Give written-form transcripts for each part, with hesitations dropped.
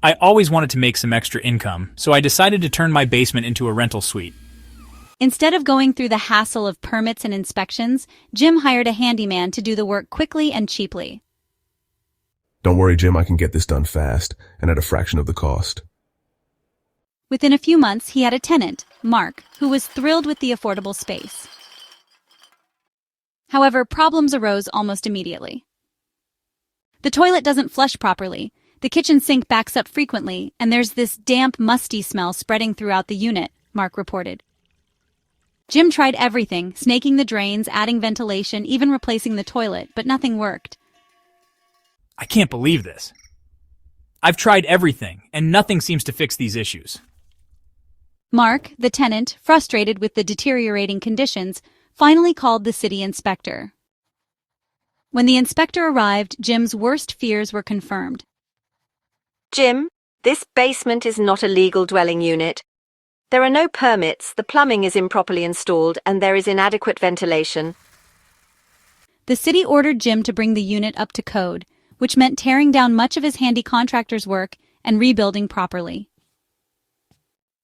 I always wanted to make some extra income, so I decided to turn my basement into a rental suite. Instead of going through the hassle of permits and inspections, Jim hired a handyman to do the work quickly and cheaply. Don't worry, Jim, I can get this done fast and at a fraction of the cost. Within a few months, he had a tenant, Mark, who was thrilled with the affordable space. However, problems arose almost immediately. The toilet doesn't flush properly, the kitchen sink backs up frequently, and there's this damp, musty smell spreading throughout the unit, Mark reported. Jim tried everything, snaking the drains, adding ventilation, even replacing the toilet, but nothing worked. I can't believe this. I've tried everything, and nothing seems to fix these issues. Mark, the tenant, frustrated with the deteriorating conditions, finally called the city inspector. When the inspector arrived, Jim's worst fears were confirmed. Jim, this basement is not a legal dwelling unit. There are no permits, the plumbing is improperly installed, and there is inadequate ventilation. The city ordered Jim to bring the unit up to code, which meant tearing down much of his handy contractor's work and rebuilding properly.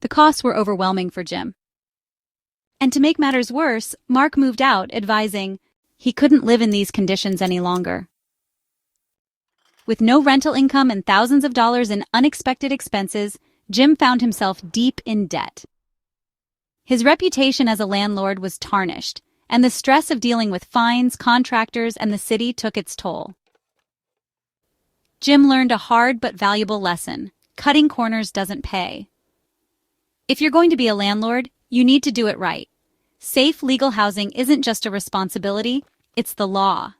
The costs were overwhelming for Jim. And to make matters worse, Mark moved out, advising he couldn't live in these conditions any longer. With no rental income and thousands of dollars in unexpected expenses, Jim found himself deep in debt. His reputation as a landlord was tarnished, and the stress of dealing with fines, contractors, and the city took its toll. Jim learned a hard but valuable lesson: cutting corners doesn't pay. If you're going to be a landlord, you need to do it right. Safe legal housing isn't just a responsibility, it's the law.